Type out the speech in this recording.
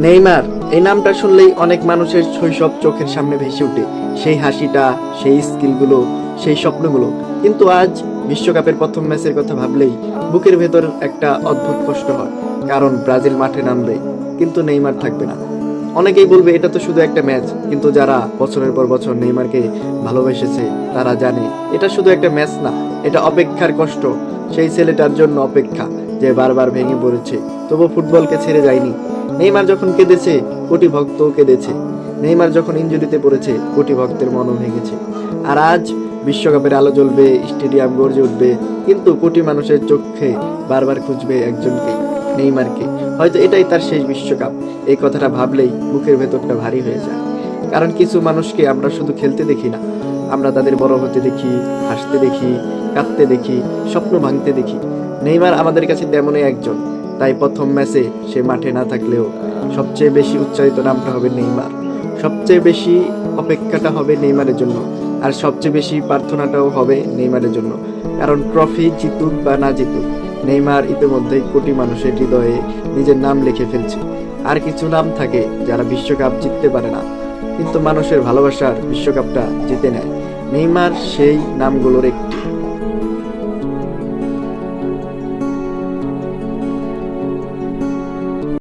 Neymar এই নামটা শুনলেই অনেক মানুষের শৈশব চোখের সামনে ভেসে ওঠে, সেই হাসিটা, সেই স্কিলগুলো, সেই স্বপ্নগুলো। কিন্তু আজ বিশ্বকাপের প্রথম ম্যাচের কথা ভাবলেই বুকের ভেতর একটা অদ্ভুত কষ্ট হয়, কারণ ব্রাজিল মাঠে নামবে কিন্তু নেইমার থাকবে না। অনেকেই বলবে এটা তো শুধু একটা ম্যাচ, কিন্তু যারা বছরের পর বছর নেইমারকে ভালোবেসেছে তারা জানে এটা শুধু একটা ম্যাচ না, এটা অপেক্ষার কষ্ট। সেই ছেলেটার জন্য অপেক্ষা, যে বারবার ভেঙে পড়েছে তবু ফুটবলকে ছেড়ে যায়নি। নেইমার যখন কেঁদেছে কোটি ভক্তও কেঁদেছে, নেইমার যখন ইনজুরিতে পড়েছে কোটি ভক্তের মনও ভেঙেছে। আর আজ বিশ্বকাপের আলো জ্বলবে, স্টেডিয়াম গর্জে উঠবে, কিন্তু কোটি মানুষের চোখে বারবার খুঁজবে একজনকে, নেইমারকে। হয়তো এটাই তার শেষ বিশ্বকাপ। এই কথাটা ভাবলেই বুকের ভেতরটা ভারী হয়ে যায়। কারণ কিছু মানুষকে আমরা শুধু খেলতে দেখি না, আমরা তাদের বড় হতে দেখি, হাসতে দেখি, কাঁদতে দেখি, স্বপ্ন ভাঙতে দেখি। নেইমার আমাদের কাছে তেমনই একজন। তাই প্রথম ম্যাচে সে মাঠে না থাকলেও সবচেয়ে বেশি উচ্চারিত নামটা হবে নেইমার, সবচেয়ে বেশি অপেক্ষাটা হবে নেইমারের জন্য, আর সবচেয়ে বেশি প্রার্থনাটাও হবে নেইমারের জন্য। কারণ ট্রফি জিতুক বা না জিতুক, নেইমার ইতিমধ্যেই কোটি মানুষের হৃদয়ে নিজের নাম লিখে ফেলছে। আর কিছু নাম থাকে যারা বিশ্বকাপ জিততে পারে না, কিন্তু মানুষের ভালোবাসার বিশ্বকাপটা জিতে নেয়। নেইমার সেই নামগুলোর একটি।